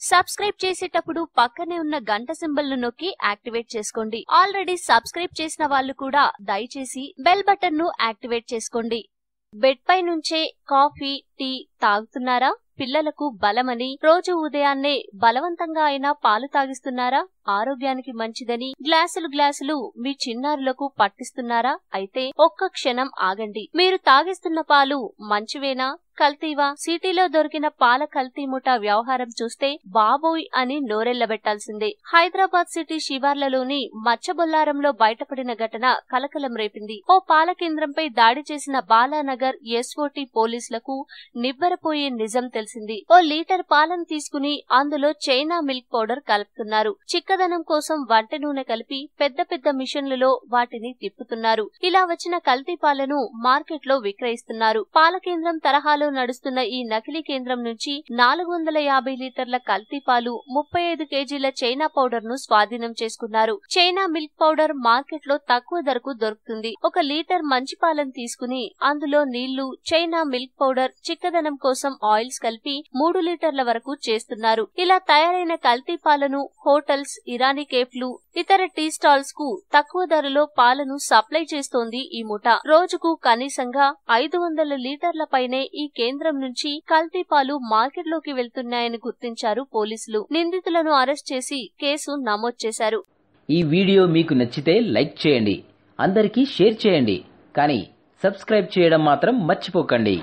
Subscribe చేసేటప్పుడు పక్కనే ఉన్న గంట సింబల్ ను నొక్కి యాక్టివేట్ చేసుకోండి. ఆల్రెడీ సబ్స్క్రైబ్ చేసిన వాళ్ళు కూడా దయచేసి బెల్ బటన్ ను యాక్టివేట్ చేసుకోండి. బెడ్ పై నుంచే కాఫీ, టీ తాగుతున్నారా? పిల్లలకు బలమని రోజు ఉదయాన్నే బలవంతంగా అయినా పాలు తాగిస్తున్నారా? ఆరోగ్యానికి మంచిదని గ్లాసులు మీ చిన్నారులకు పట్టిస్తున్నారా? అయితే ఒక్క క్షణం ఆగండి. మీరు తాగిస్తున్న పాలు మంచివేనా, కల్తీవా? సిటీలో దొరికిన పాల కల్తీ ముఠా వ్యవహారం చూస్తే బాబోయ్ అని నోరెళ్లబెట్టాల్సిందే. హైదరాబాద్ సిటీ శివార్లలోని మచ్చబొల్లారంలో బయటపడిన ఘటన కలకలం రేపింది. ఓ పాల కేంద్రంపై దాడి చేసిన బాలానగర్ ఎస్ఓటీ పోలీసులకు నివ్వెరపోయే నిజం తెలిసింది. ఓ లీటర్ పాలను తీసుకుని అందులో చైనా మిల్క్ పౌడర్ కలుపుతున్నారు. చిక్కదనం కోసం వంట నూనె కలిపి పెద్ద పెద్ద మిషన్లలో వాటిని తిప్పుతున్నారు. ఇలా వచ్చిన కల్తీ పాలను మార్కెట్లో విక్రయిస్తున్నారు. పాల కేంద్రం తరహాలో నడుస్తున్న ఈ నకిలీ కేంద్రం నుంచి 450 లీటర్ల కల్తీ పాలు, 35 కేజీల చైనా పౌడర్ ను స్వాధీనం చేసుకున్నారు. చైనా మిల్క్ పౌడర్ మార్కెట్ లో తక్కువ ధరకు దొరుకుతుంది. 1 లీటర్ మంచి పాలను తీసుకుని అందులో నీళ్లు, చైనా మిల్క్ పౌడర్, చిక్కదనం కోసం ఆయిల్స్ కలిపి 3 లీటర్ల వరకు చేస్తున్నారు. ఇలా తయారైన కల్తీ పాలను హోటల్స్, ఇరానీ కేఫ్లు, ఇతర టీ స్టాల్స్ కు తక్కువ ధరలో పాలను సప్లై చేస్తోంది ఈ ముఠా. రోజుకు కనీసంగా 500 లీటర్ల పైనే ఈ కేంద్రం నుంచి కల్తీ పాలు మార్కెట్లోకి వెళ్తున్నాయని గుర్తించారు పోలీసులు. నిందితులను అరెస్ట్ చేసి కేసు నమోదు చేశారు. ఈ వీడియో మీకు నచ్చితే లైక్ చేయండి, అందరికీ షేర్ చేయండి, కానీ సబ్స్క్రైబ్ చేయడం మాత్రం మర్చిపోకండి.